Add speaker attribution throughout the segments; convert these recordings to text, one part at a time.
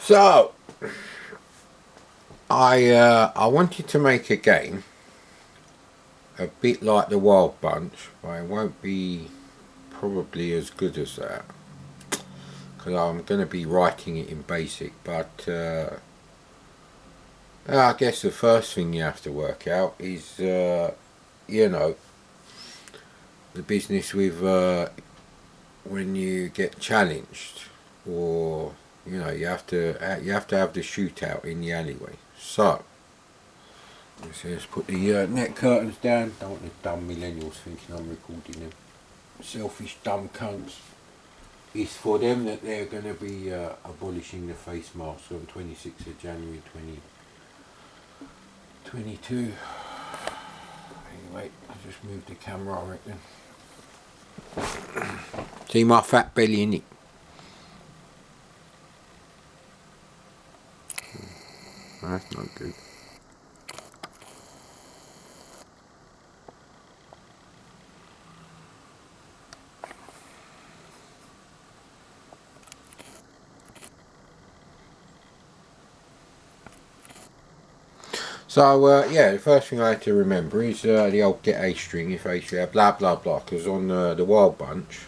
Speaker 1: So I wanted to make a game a bit like the Wild Bunch, but it won't be probably as good as that because I'm going to be writing it in BASIC. But I guess the first thing you have to work out is you know, the business with when you get challenged, or you have to have the shootout in the alleyway. So let's put the net curtains down. Don't want the dumb millennials thinking I'm recording them. Selfish dumb cunts. It's for them that they're going to be abolishing the face mask on 26th of January 2022. Anyway, I just moved the camera, I reckon. See my fat belly in it. That's not good. So yeah, the first thing I had to remember is the old get A string if A string blah blah blah, because on the Wild Bunch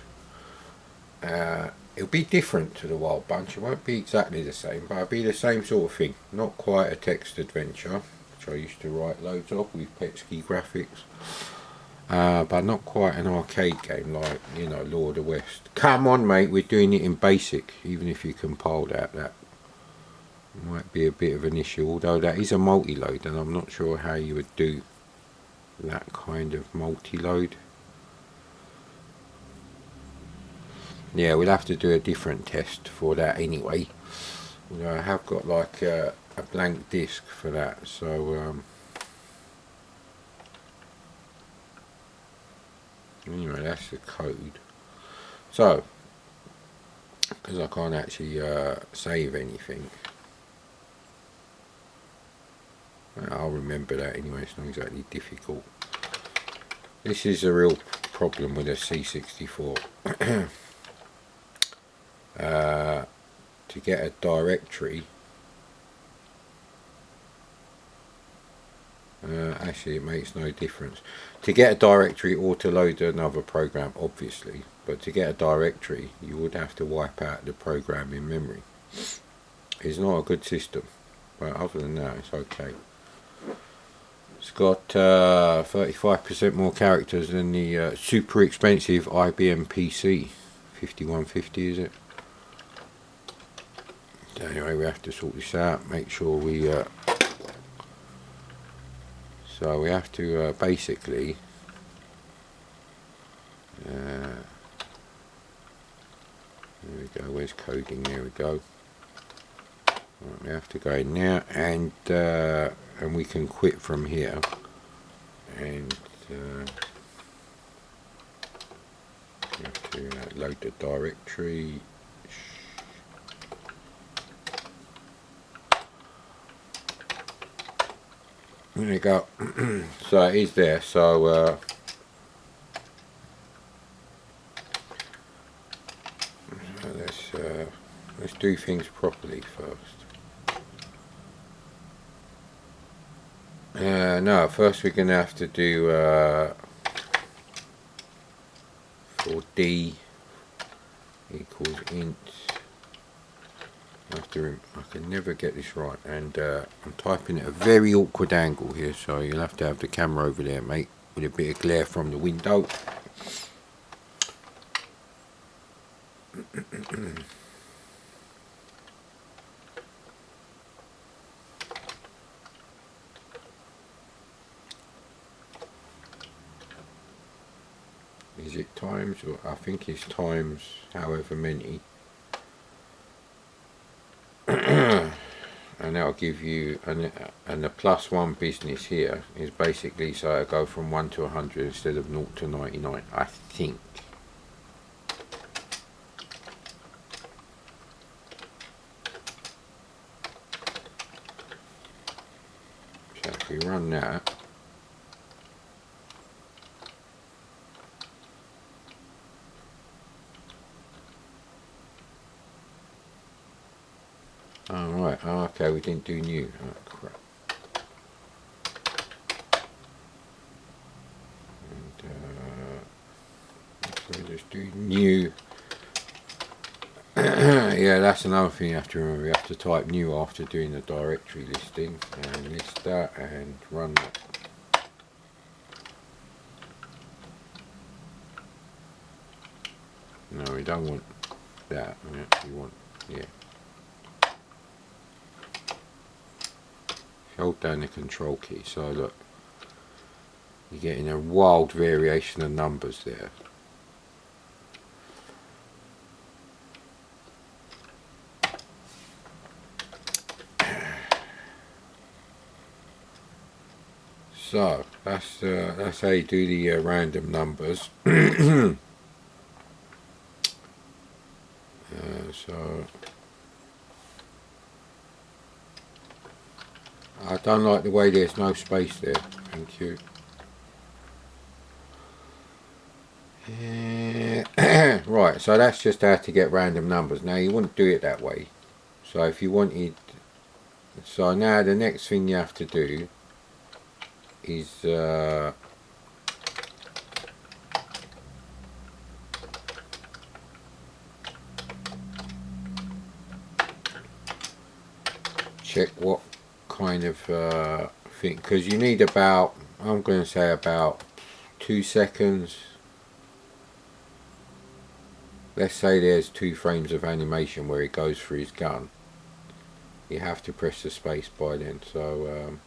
Speaker 1: it'll be different to the Wild Bunch. It won't be exactly the same, but it'll be the same sort of thing. Not quite a text adventure, which I used to write loads of with PETSCII graphics, but not quite an arcade game like Lord of the West. Come on mate, we're doing it in BASIC. Even if you compiled out that might be a bit of an issue, although that is a multi-load and I'm not sure how you would do that kind of multi-load. Yeah, we'll have to do a different test for that anyway, although I have got like a blank disk for that, so anyway, that's the code. So because I can't actually save anything, I'll remember that anyway. It's not exactly difficult. This is a real problem with a C64. To get a directory, actually it makes no difference. To get a directory or to load another program, obviously, but to get a directory you would have to wipe out the program in memory. It's not a good system, but other than that it's okay. It's got 35% more characters than the super expensive IBM PC 5150, is it? Anyway, we have to sort this out, make sure we so we have to basically there we go, where's coding, there we go. Right, we have to go in there and we can quit from here, and we have to load the directory. There you go. So it is there. So let's do things properly first. No, first we're going to have to do for D equals int. I can never get this right, and I'm typing at a very awkward angle here, so you'll have to have the camera over there, mate, with a bit of glare from the window. Is it times, or I think it's times however many. And that'll give you, and the +1 business here is basically so it'll go from 1 to 100 instead of 0 to 99, I think. So if we run that, Oh right, oh, okay, we didn't do new. Oh crap. And so we just do new. Yeah, that's another thing you have to remember. You have to type new after doing the directory listing, and list that and run that. No, we don't want that. We actually want, yeah. Hold down the control key. So look, you're getting a wild variation of numbers there. So that's how you do the random numbers. So I don't like the way there's no space there. Thank you. Right, so that's just how to get random numbers. Now you wouldn't do it that way. So if you wanted, so now the next thing you have to do is check what kind of thing, because you need about, I'm going to say about 2 seconds. Let's say there's 2 frames of animation where he goes for his gun. You have to press the space by then. So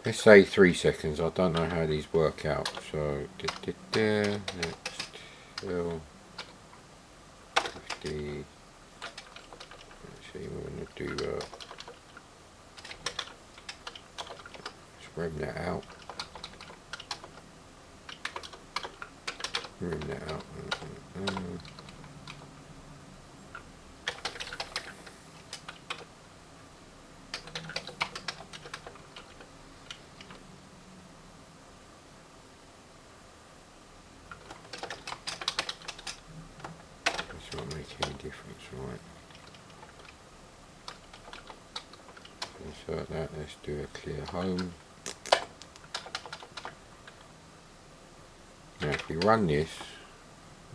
Speaker 1: let's say 3 seconds. I don't know how these work out. So next L 50. Let's see, we're going to do spread that out. Rim that out. This won't make any difference, right? Insert that. Let's do a clear home. Now if we run this,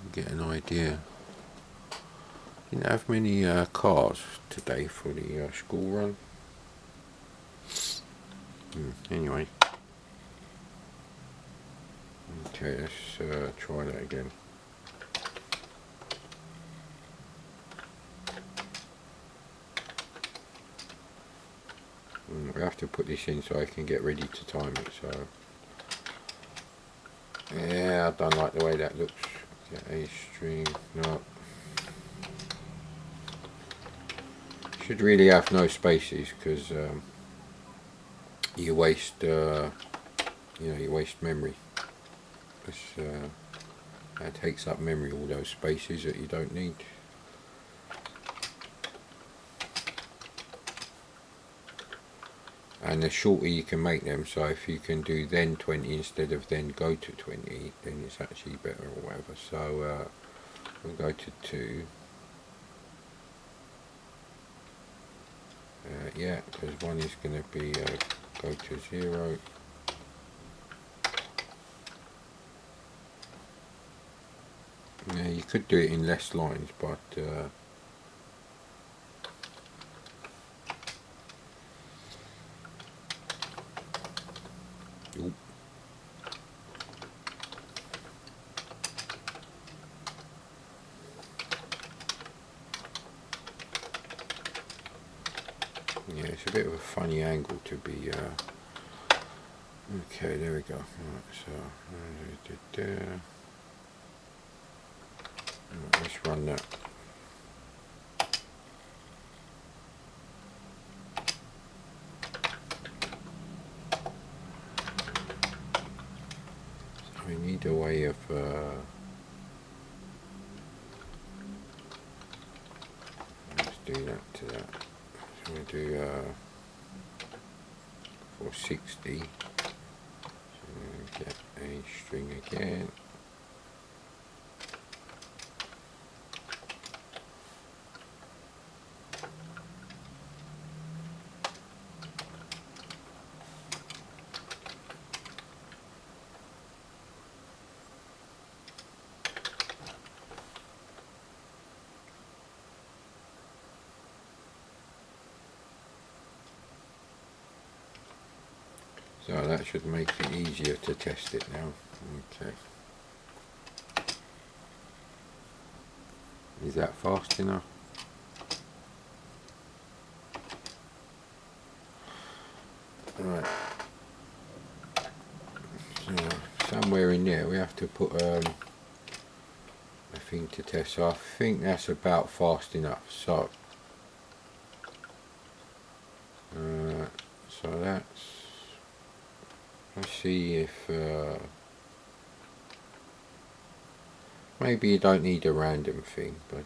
Speaker 1: you get an idea. Didn't have many cars today for the school run. Anyway. Okay, let's try that again. We have to put this in so I can get ready to time it. So yeah, I don't like the way that looks. Get a string. No. Should really have no spaces, because you waste you waste memory. That takes up memory, all those spaces that you don't need. And the shorter you can make them, so if you can do then 20 instead of then go to 20, then it's actually better or whatever. So we'll go to 2. Yeah, because 1 is going to be go to 0. Yeah, you could do it in less lines, but yeah, it's a bit of a funny angle to be. Okay, there we go. Right, so let's run that. So we need a way of let's do that to that. So we do 460. So get a string again. So that should make it easier to test it now. Okay. Is that fast enough? Right. So somewhere in there we have to put a thing to test. So I think that's about fast enough. So that's, let's see if maybe you don't need a random thing, but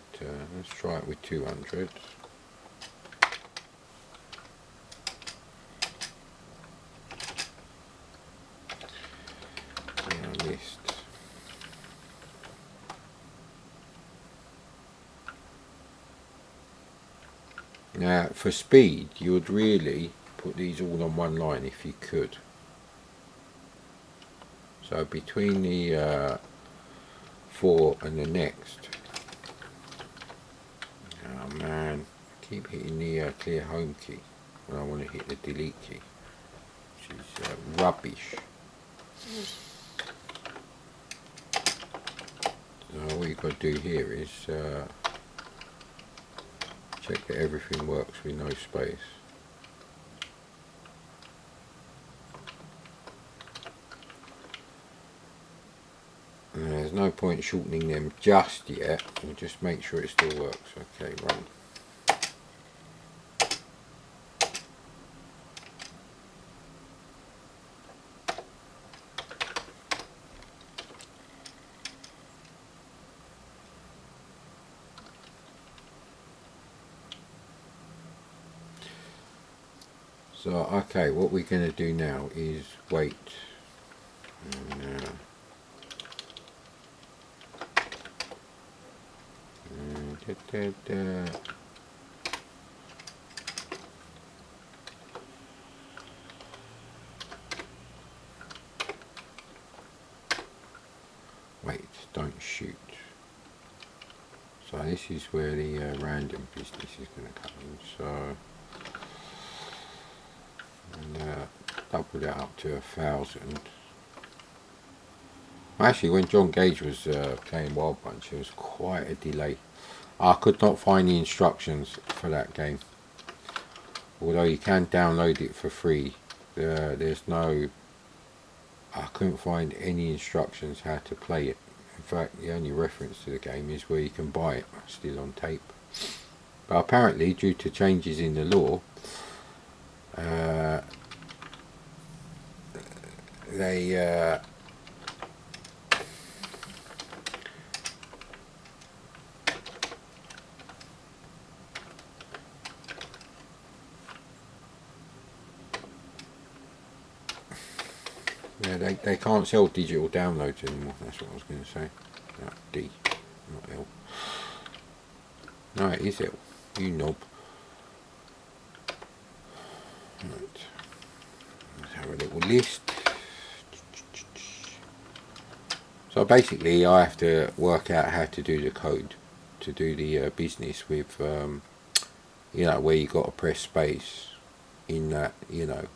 Speaker 1: let's try it with 200. List. Now for speed you would really put these all on one line if you could. So between the 4 and the next. Oh man, I keep hitting the clear home key when I want to hit the delete key, which is rubbish. So what you've got to do here is check that everything works with no space. And there's no point shortening them just yet, we'll just make sure it still works. Okay, run. So okay, what we're going to do now is wait. Wait, don't shoot. So this is where the random business is going to come in. So and double that up to 1,000. Actually, when John Gage was playing Wild Bunch, there was quite a delay. I could not find the instructions for that game, although you can download it for free. There's no, I couldn't find any instructions how to play it. In fact, the only reference to the game is where you can buy it, still on tape. But apparently, due to changes in the law, they they can't sell digital downloads anymore. That's what I was going to say. No, D, not L. No, it is L. You knob. Right. Let's have a little list. So basically, I have to work out how to do the code to do the business with, you know, where you got to press space in that, you know,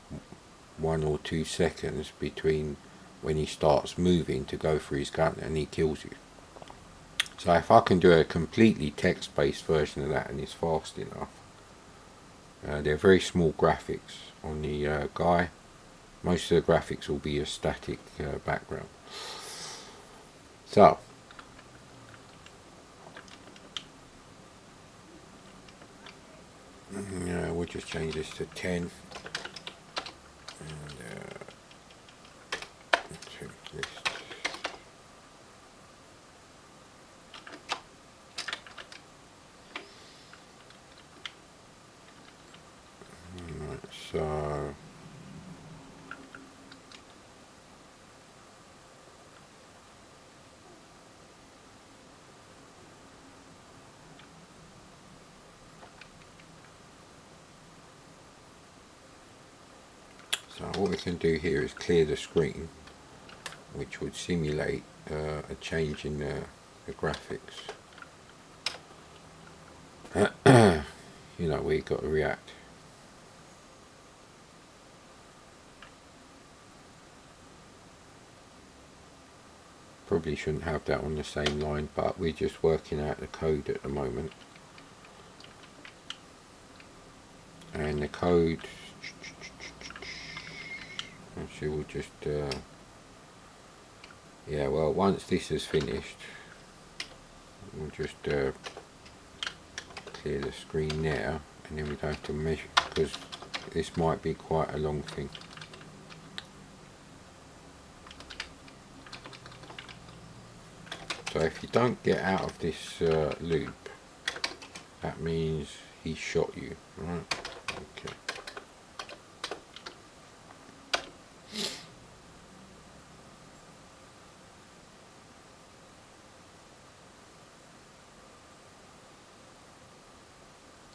Speaker 1: 1 or 2 seconds between when he starts moving to go for his gun and he kills you. So if I can do a completely text-based version of that and it's fast enough, they're very small graphics on the guy. Most of the graphics will be a static background. So we'll just change this to 10. So what we can do here is clear the screen, which would simulate a change in the graphics. You know, where you've got to react. Probably shouldn't have that on the same line, but we're just working out the code at the moment. And the code, actually we'll just, yeah, well, once this is finished, we'll just clear the screen now, and then we don't have to measure, because this might be quite a long thing. So if you don't get out of this loop, that means he shot you, right? Okay.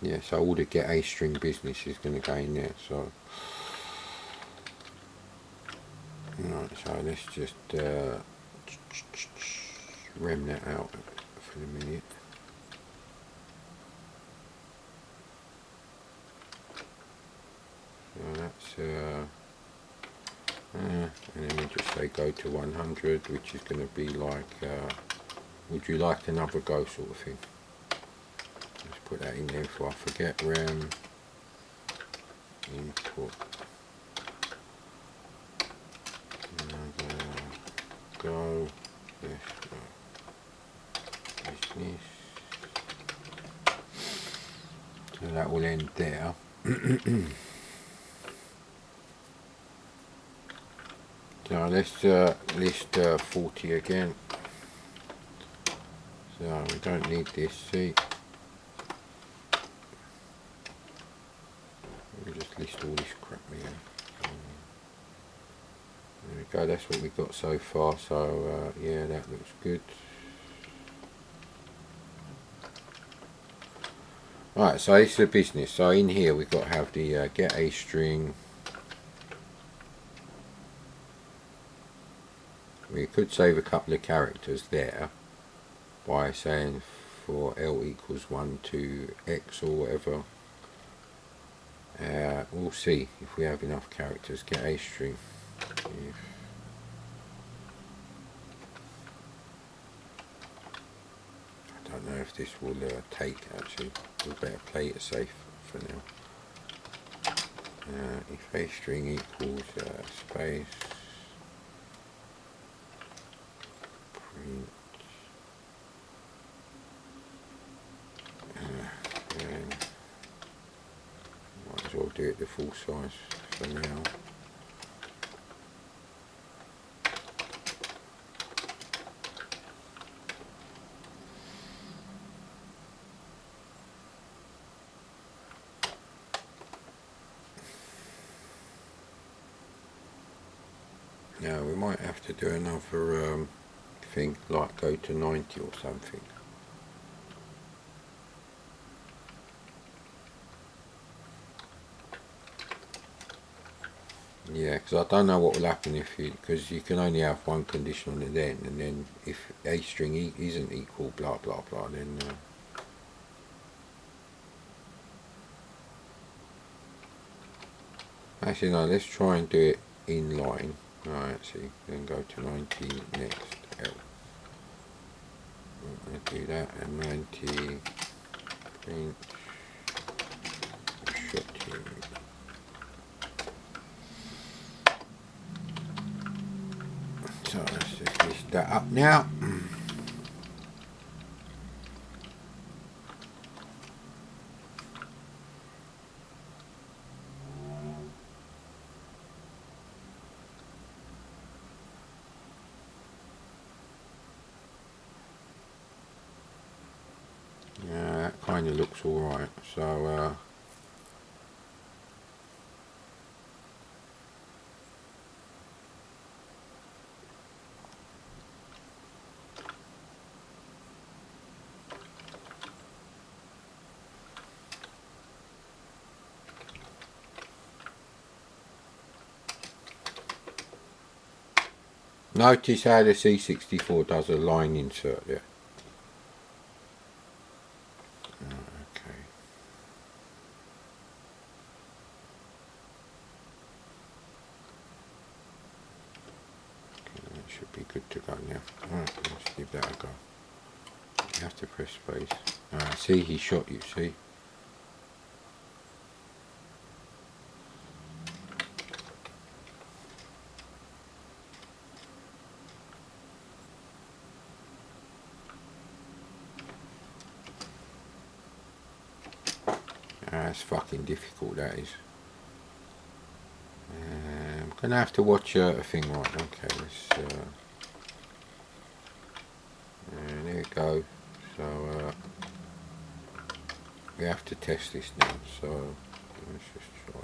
Speaker 1: Yeah, so all the get A string business is going to go in there. So, right, so let's just rem that out for a minute. So that's and then we just say go to 100, which is going to be like, would you like another go sort of thing. Let's put that in there before I forget. Rem input another go. Yes, business. So that will end there. So let's list 40 again. So we don't need this, see. We'll just list all this crap again. There we go, that's what we've got so far, so yeah, that looks good. Right, so this is a business. So in here we've got to have the get A string. We could save a couple of characters there by saying for L equals 1 to X or whatever. We'll see if we have enough characters. Get A string. I don't know if this will take, actually. We better play it safe for now. If A string equals space print and might as well do it the full size for now. Now we might have to do another thing, like go to 90 or something. Yeah, because I don't know what will happen if you, because you can only have one condition on it then, and then if A string isn't equal blah blah blah, then actually no, let's try and do it in line. Alright, see, then go to 90 next L. I do that, and 90 print shooting. So let's just list that up now. Yeah, that kind of looks alright. So notice how the C64 does a line insert there. Okay. should be good to go now. Alright, let's give that a go. You have to press space. See, he shot you, see? That's fucking difficult, that is. I'm gonna have to watch a thing. Right, okay, let's and there we go. So we have to test this now, so let's just try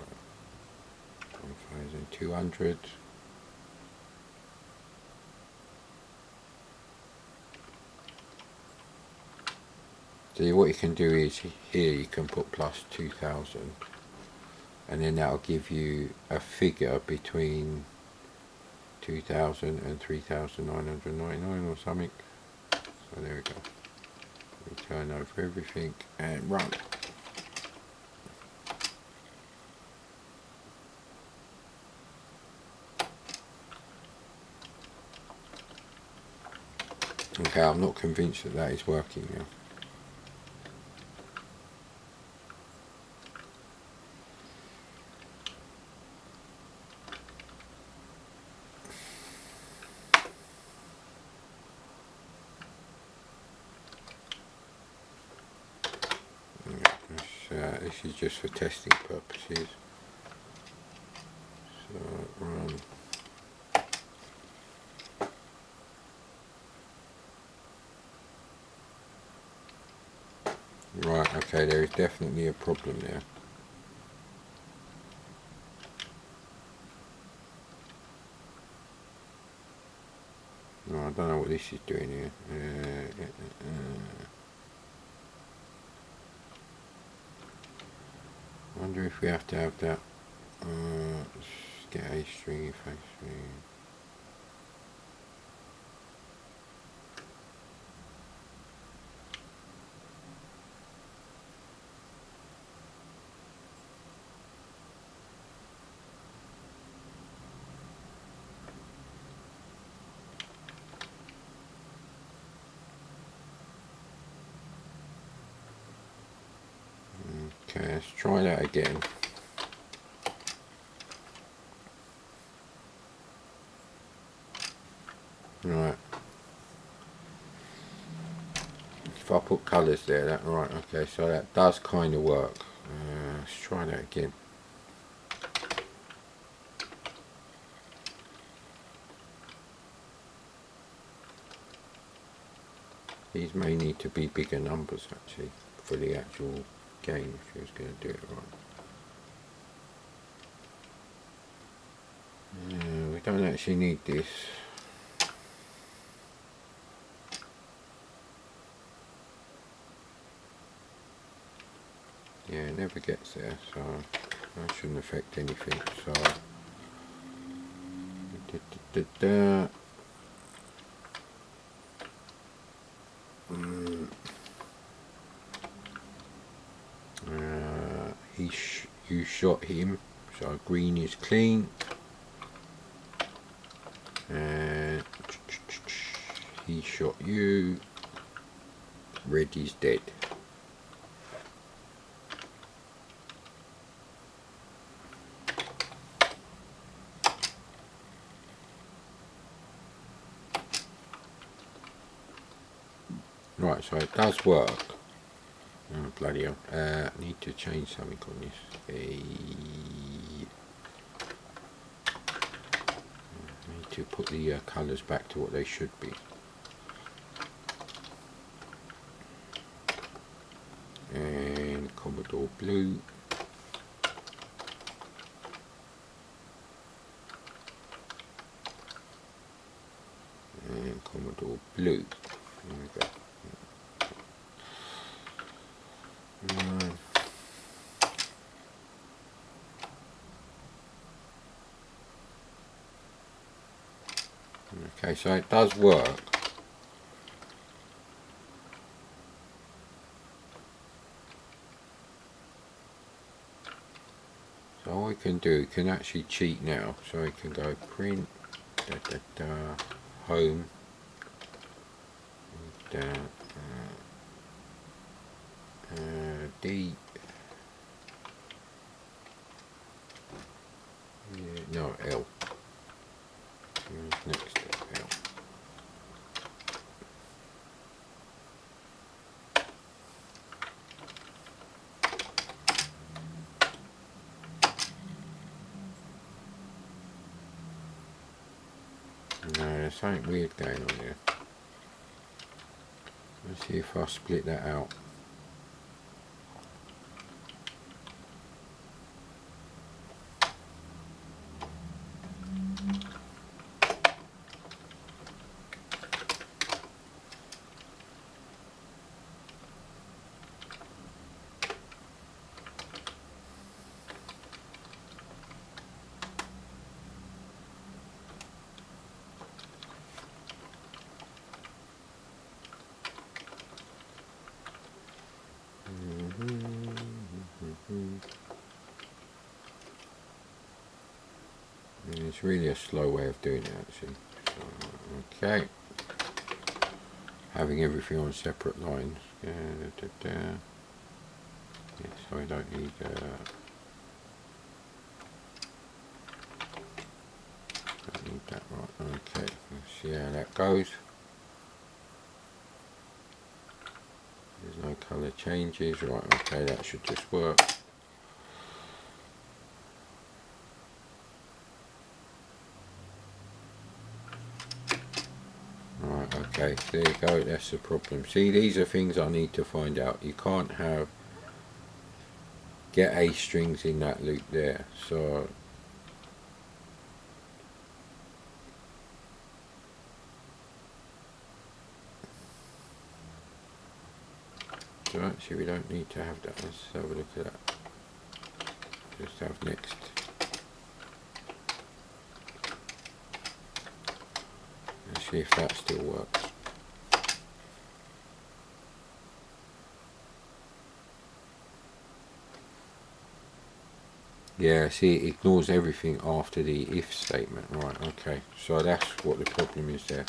Speaker 1: 1200. See, what you can do is here you can put plus 2000, and then that'll give you a figure between 2000 and 3999 or something. So there we go. We turn over everything and run. Okay, I'm not convinced that that is working now. This is just for testing purposes. So run. Right, okay, there is definitely a problem there. No, I don't know what this is doing here. I wonder if we have to have that. Let's get a string effect string. Okay, let's try that again. Right. If I put colours there, that right, okay, so that does kind of work. Let's try that again. These may need to be bigger numbers actually for the actual game if you was going to do it right. We don't actually need this. Yeah, it never gets there, so that shouldn't affect anything. So you shot him, so green is clean, and he shot you, red is dead. Right, so it does work. Oh, bloody hell. I need to change something on this. I need to put the colours back to what they should be. And Commodore Blue. And Commodore Blue. There we go. Okay, so it does work. So all we can do, we can actually cheat now. So we can go print home, down, D, yeah, no, L, next to L. No, there's something weird going on here. Let's see if I split that out. It's really a slow way of doing it actually. So, okay. Having everything on separate lines. Yes, so I don't need that, right. Okay, let's see how that goes. There's no colour changes, right, okay, that should just work. Right, okay, there you go, that's the problem. See, these are things I need to find out. You can't have get A strings in that loop there, so actually we don't need to have that. Let's have a look at that. Just have next. Let's see if that still works. Yeah, see, it ignores everything after the if statement. Right, okay, so that's what the problem is there.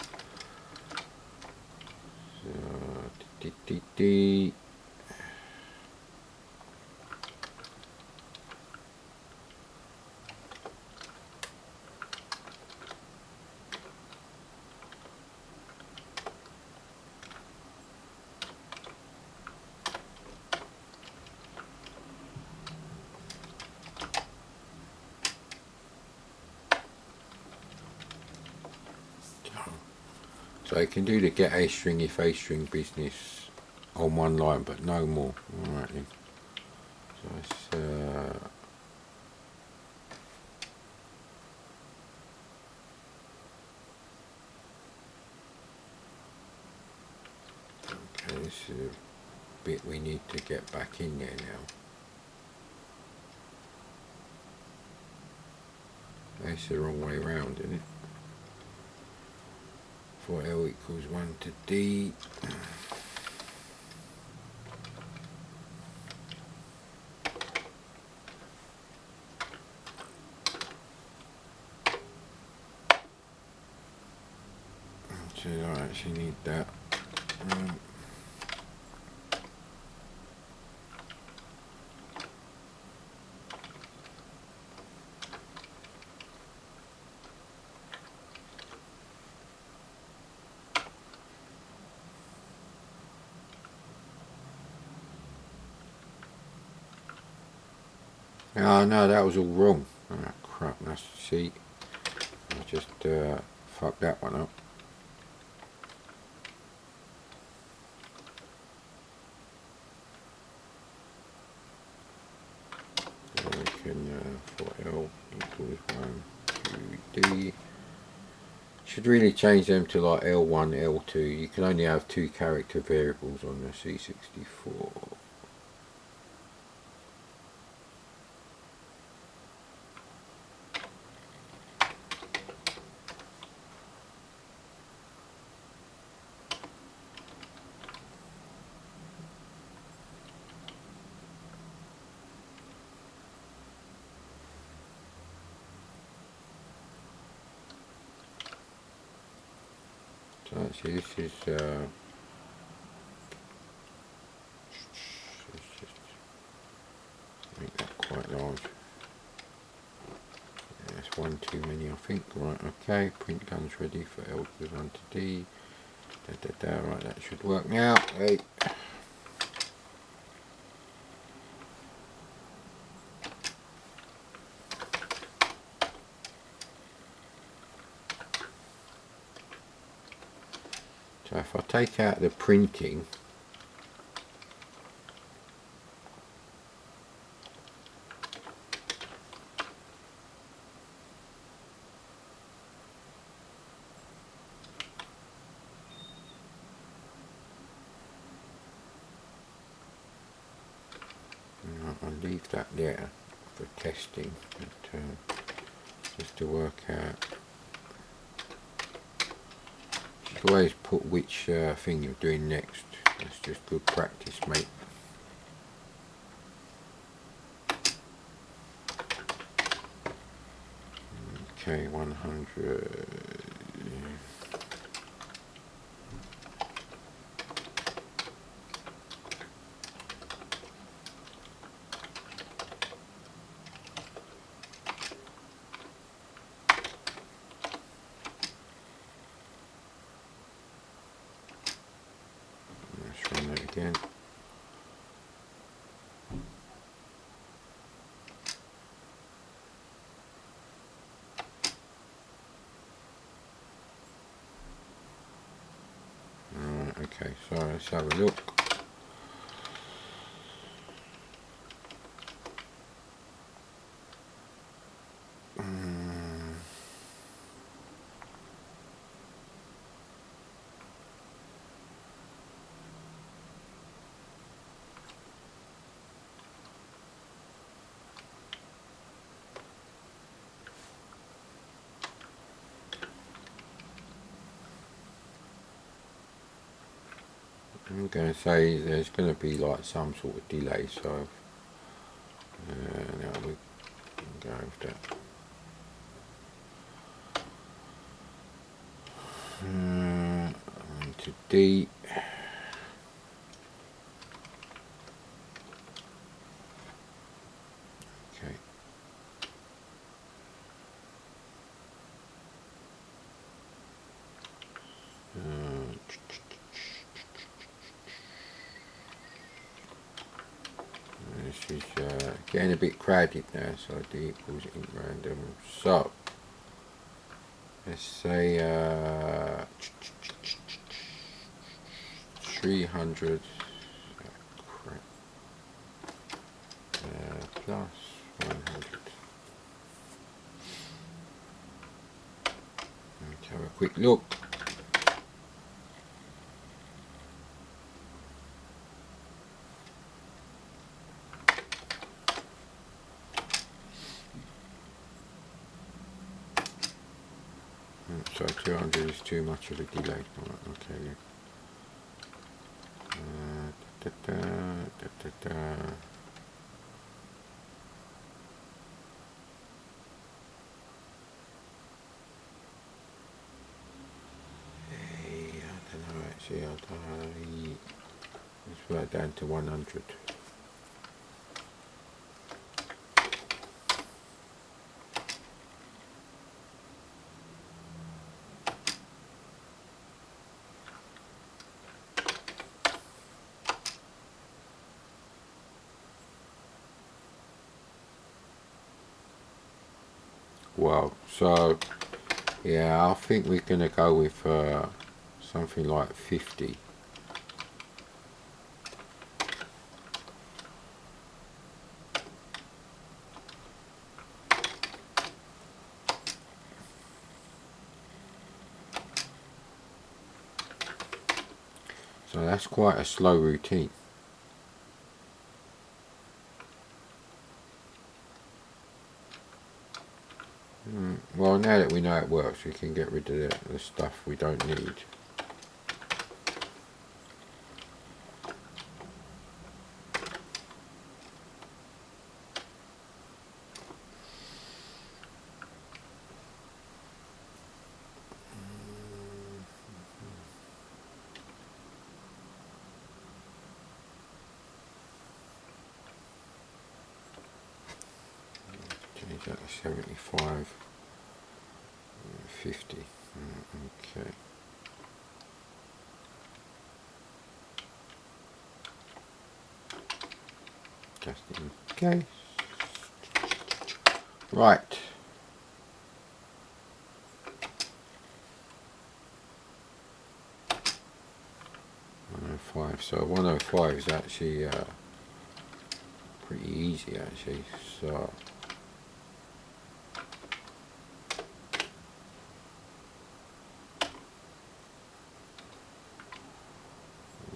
Speaker 1: So, so I can do the get A string if A string business on one line, but no more. Alright then. So it's okay, this is a bit we need to get back in there now. That's the wrong way around, isn't it? For L equals 1 to D. So I actually need that. Oh no, that was all wrong. Oh crap, that's, see, I just fucked that one up. So we can, for L equals 1 to D, should really change them to like L1, L2. You can only have 2 character variables on the C64. So actually this is let's just make that quite large. Yeah, that's one too many I think. Right, okay, print guns ready for L to 1 to D. Right, that should work now. Hey. So if I take out the printing, I'll leave that there for testing, but just to work out. You can always put which thing you're doing next. That's just good practice, mate. Okay, 100. Let's run that again. Alright, okay, so let's have a look. I'm going to say there's going to be like some sort of delay, so now we can go with that. To D. Okay. This is getting a bit crowded now, so D equals int random. So let's say 300 plus 100. Let's have a quick look. So 200 is too much of a delay. Okay. Actually, let's put that down to 100. Wow, so yeah, I think we're going to go with something like 50. So that's quite a slow routine. Well, now that we know it works, we can get rid of the stuff we don't need. change that to 75, 50. Okay. Just in case. Right. 105. So 105 is actually pretty easy actually. So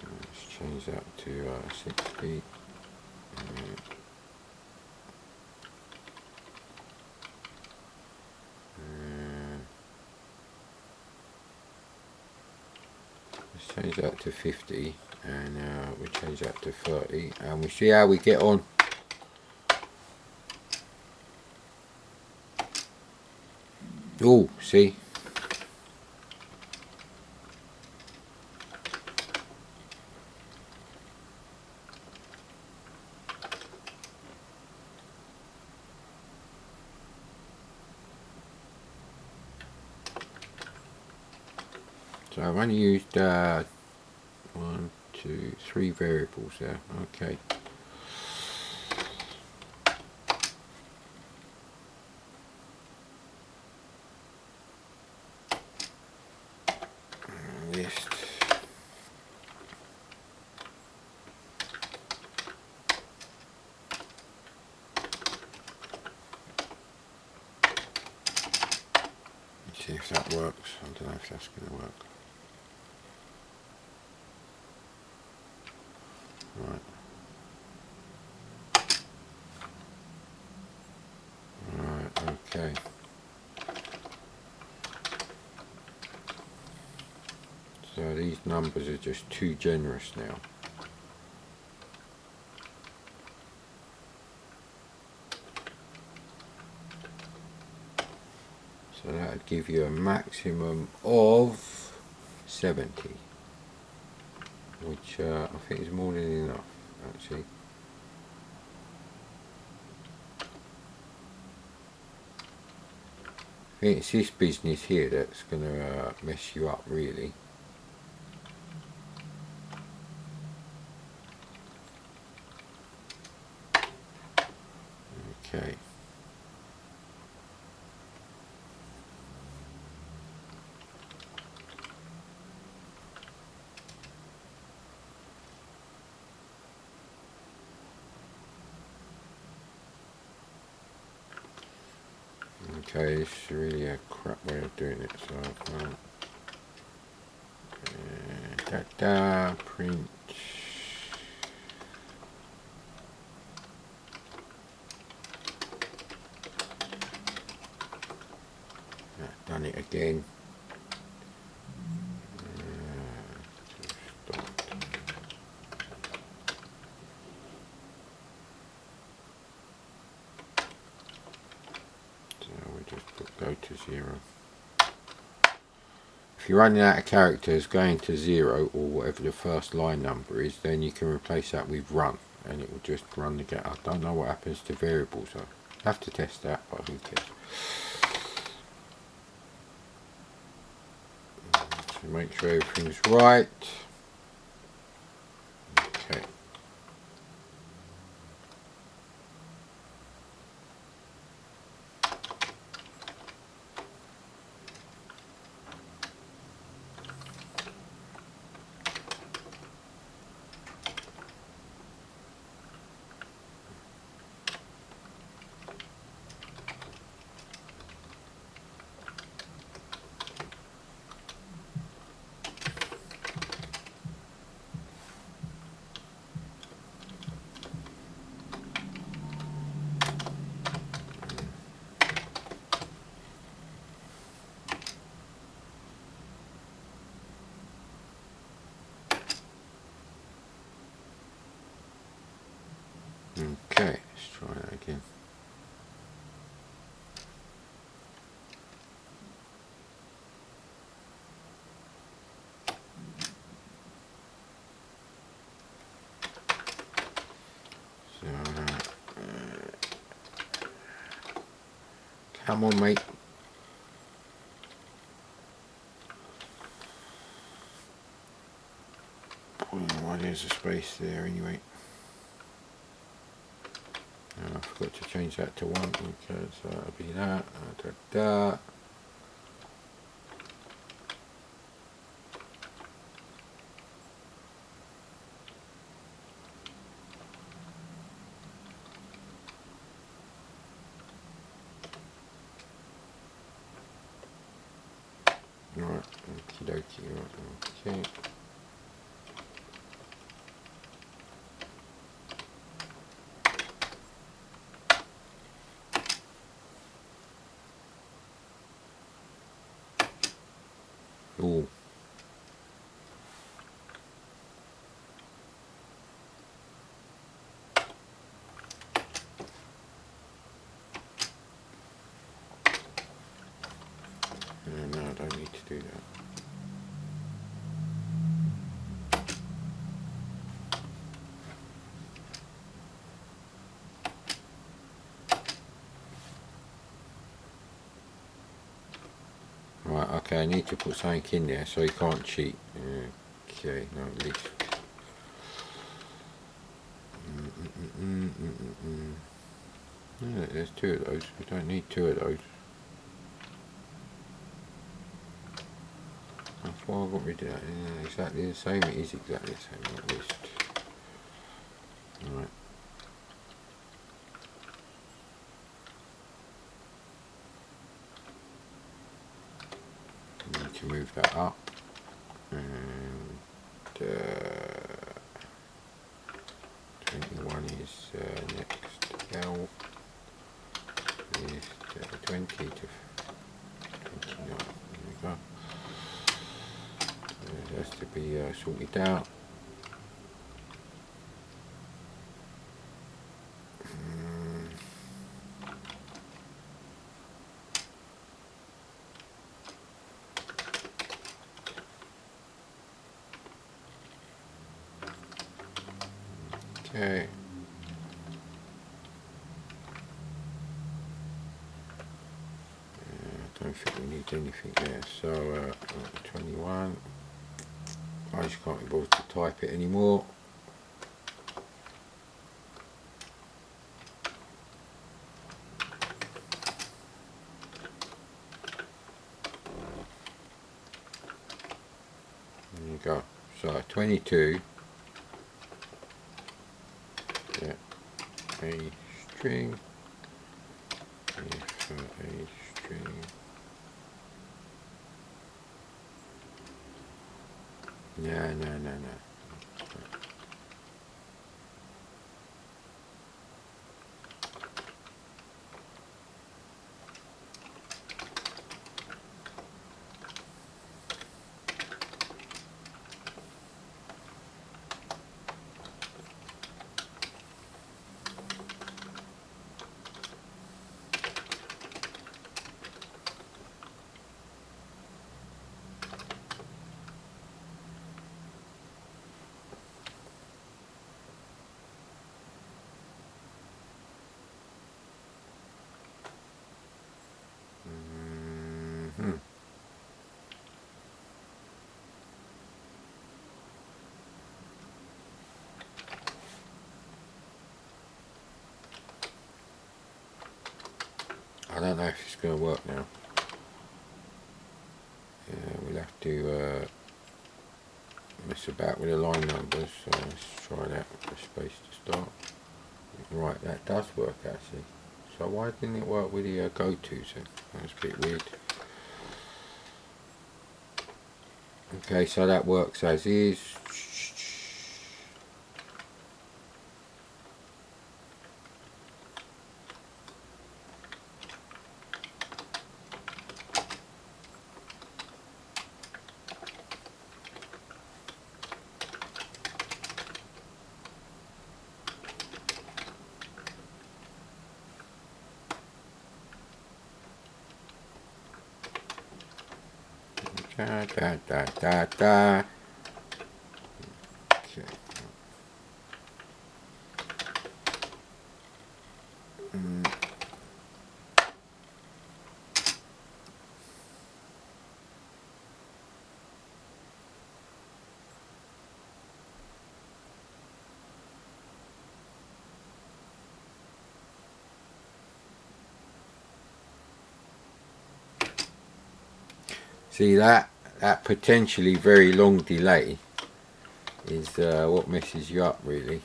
Speaker 1: let's change that to 60. Let's change that to 50, and we change that to 30, and we see how we get on. Oh, see. So I've only used 1, 2, 3 variables there. Okay. List. Let's see if that works. I don't know if that's going to work. Right. Right, okay. So these numbers are just too generous now. So that would give you a maximum of 70, which I think is more than enough actually. I think it's this business here that's going to mess you up really. Okay. Okay, this is really a crap way of doing it, so I can't print. Done it again. Go to 0. If you're running out of characters, going to 0 or whatever the first line number is, then you can replace that with run and it will just run the get. I don't know what happens to variables though. Have to test that, but who cares. So make sure everything's right. Okay. Come on, mate. Why there's a space there anyway. I forgot to change that to 1. Okay, so that'll be that. Right, okie dokie, right, okay. Ooh. No, I don't need to do that. Right, okay, I need to put something in there so he can't cheat. Okay, no, at least. Yeah, there's 2 of those. We don't need 2 of those. That's why I got rid of that. Yeah, exactly the same. It is exactly the same, at least. Right. I need to move that up. And 21 is next L. Is 20 to 29. There we go. It has to be sorted out. Okay. I don't think we need anything there. So 21. I just can't be bothered to type it anymore. There you go. So 22. Yeah. A string. If a string. No. I don't know if it's going to work now. Yeah, we'll have to mess about with the line numbers. So let's try that with the space to start. Right, that does work actually. So why didn't it work with the go-tos then? That was a bit weird. Okay, so that works as is. Da. Okay. See that potentially very long delay is what messes you up really.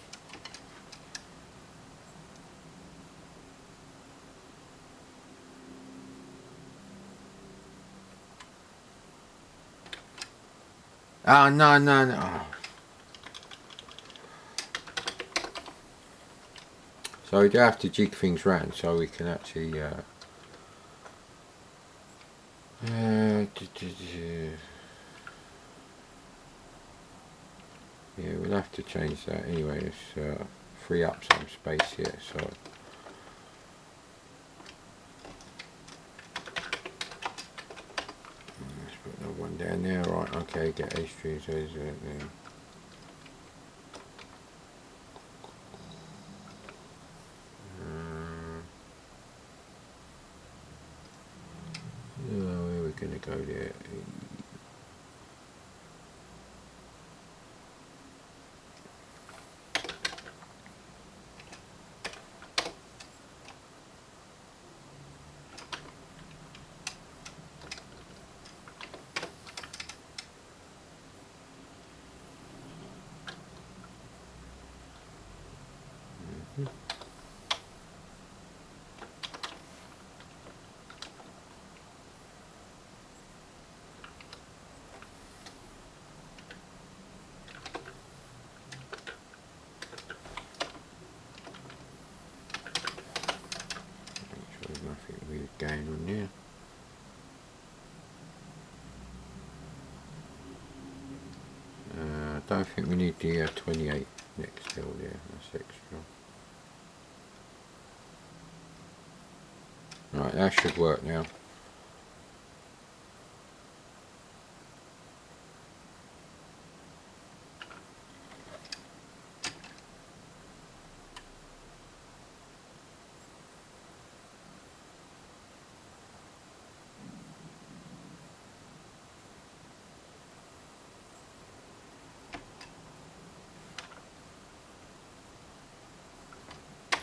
Speaker 1: Oh no. Oh. So we do have to jig things round so we can actually yeah, we'll have to change that anyway. Let's free up some space here. So let's put another one down there. Right, okay, get A strings. There's it there. Where are we going to go there? Nothing weird going on there. I don't think we need the 28 next hill there, that's extra. Right, that should work now.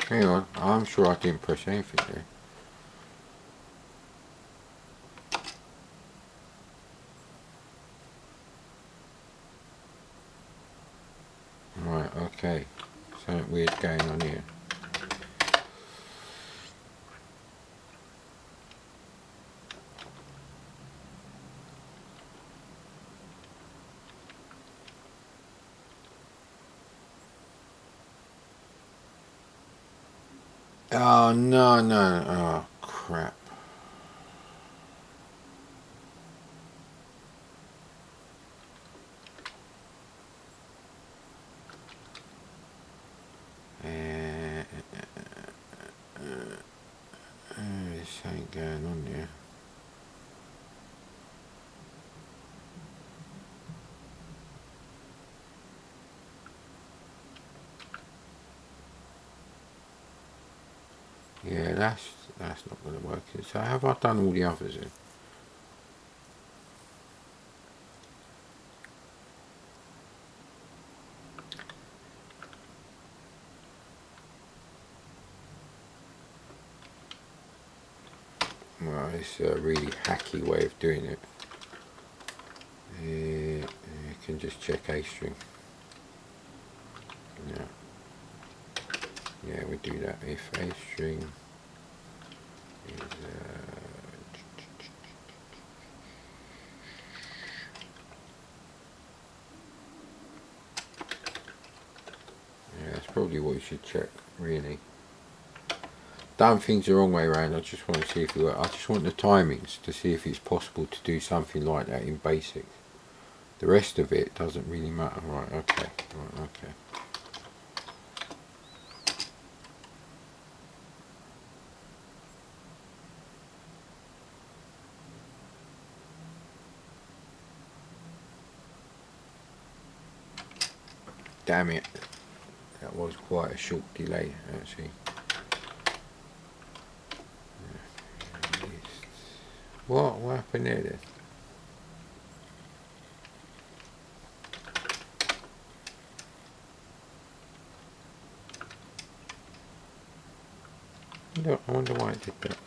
Speaker 1: Hang on, I'm sure I didn't press anything there. Right, okay. Something weird going on here. Oh no, oh crap. There's something going on there. Yeah, that's not going to work. So have I done all the others then? Well, it's a really hacky way of doing it. You can just check A string. Yeah, we do that if A string is yeah, that's probably what you should check, really. Done things the wrong way around. I just want to see if it works. I just want the timings to see if it's possible to do something like that in BASIC. The rest of it doesn't really matter. Right, okay. Right, okay. Damn it. That was quite a short delay, actually. What happened there then? I wonder why it did that.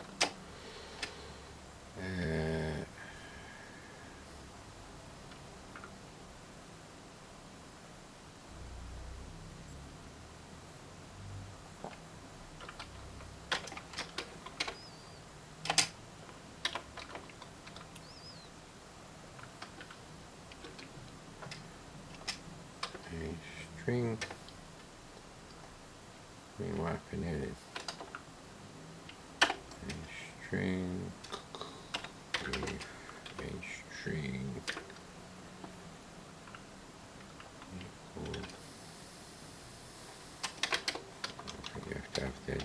Speaker 1: string. What happened here then? A string with a string equals. I think you have to have then.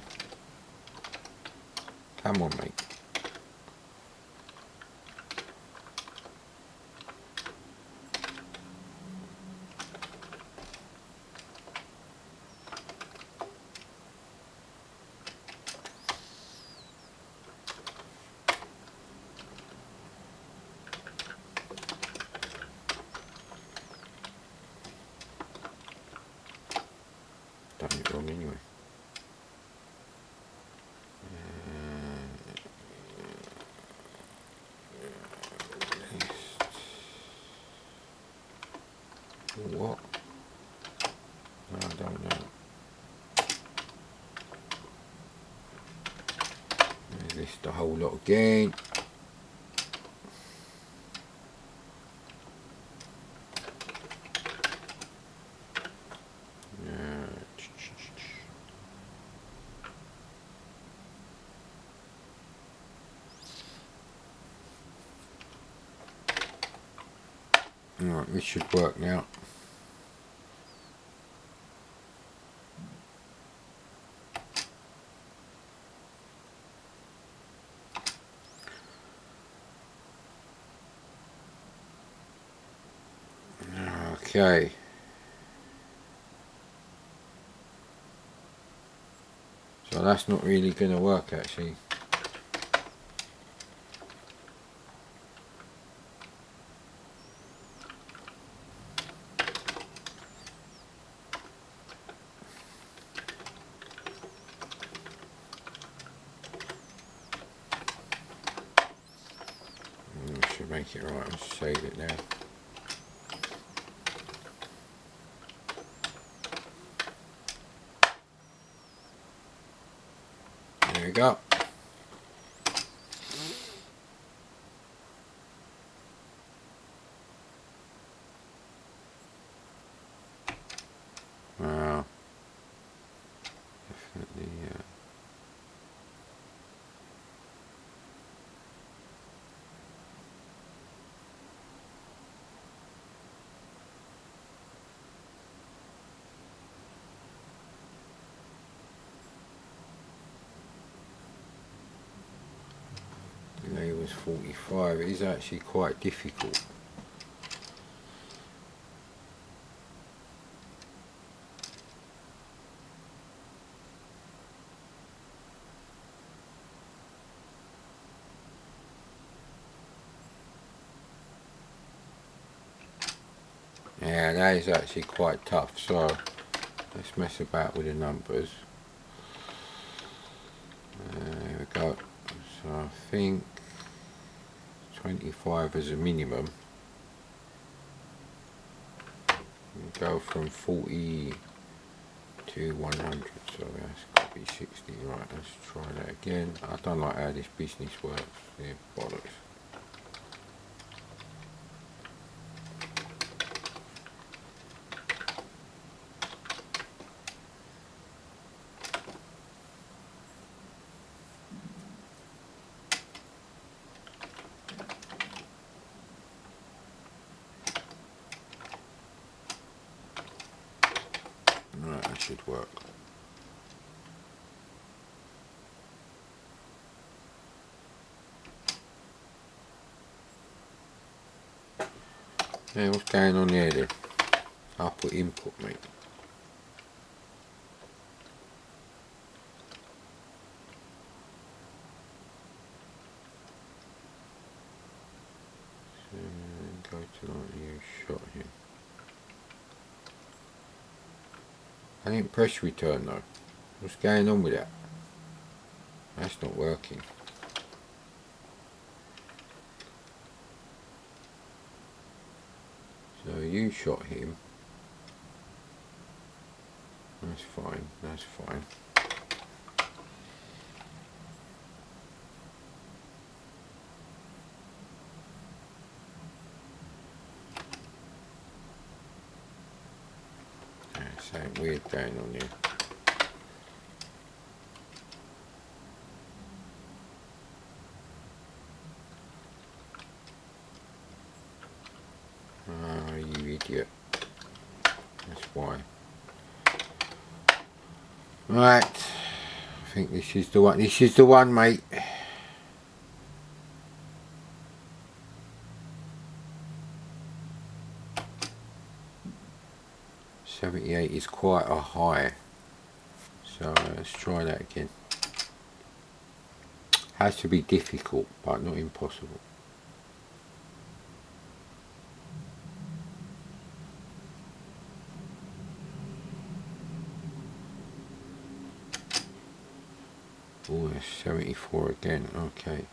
Speaker 1: Come on, mate. Done it wrong anyway. What? I don't know. List the whole lot again. Alright, this should work now. Okay. So that's not really going to work actually. Should make it right and save it now. There we go. Wow. Definitely. Delay was 45. It is actually quite difficult. Yeah, that is actually quite tough, so let's mess about with the numbers. There we go. So I think 25 as a minimum. We go from 40 to 100, so that's got to be 60. Right, let's try that again. I don't like how this business works. Yeah, bollocks. Right, that should work. Yeah, what's going on there then? I'll put input, mate. So, go to like new shot here. I didn't press return though. What's going on with that? That's not working. So you shot him. That's fine, that's fine. something weird going on here. Oh, you idiot. That's why. Right. I think this is the one. This is the one, mate. .78 is quite a high. So let's try that again. Has to be difficult, but not impossible. Oh, that's 74 again. Okay.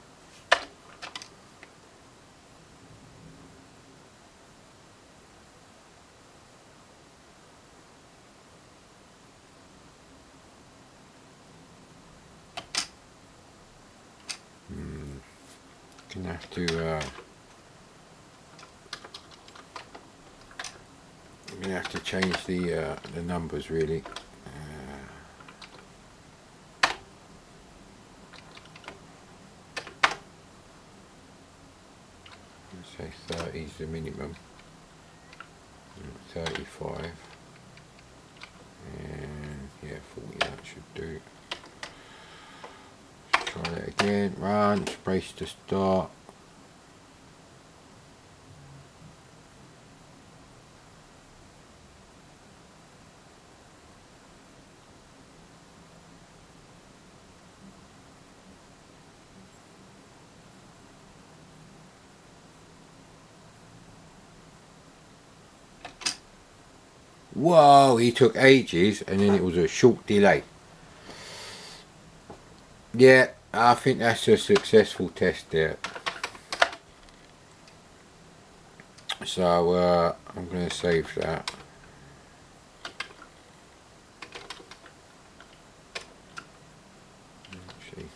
Speaker 1: Gonna have to I'm gonna have to change the numbers really. Let's say 30 is the minimum. 35 and yeah, 40. That should do. Try that again. Run, brace to start. Whoa, he took ages and then it was a short delay. Yeah, I think that's a successful test there. So I'm going to save that. Actually,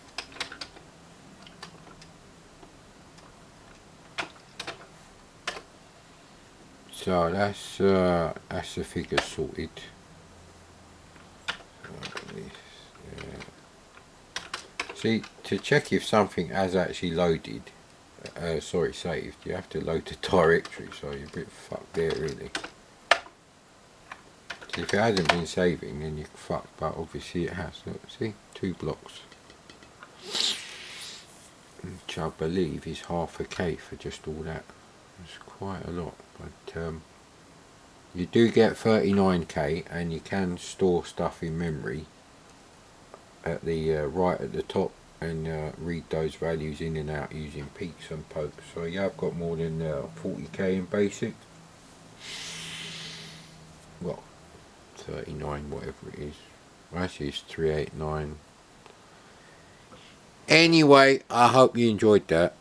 Speaker 1: so that's the figure sorted. See, to check if something has actually loaded, sorry, saved, you have to load the directory, so you're a bit fucked there really. So if it hasn't been saving, then you're fucked, but obviously it has. Look, see, 2 blocks, which I believe is half a K for just all that. It's quite a lot, but you do get 39K, and you can store stuff in memory at the right at the top, and read those values in and out using peeks and pokes. So yeah, I've got more than 40K in basic. Well, 39, whatever it is. Well, actually it's 389. Anyway, I hope you enjoyed that.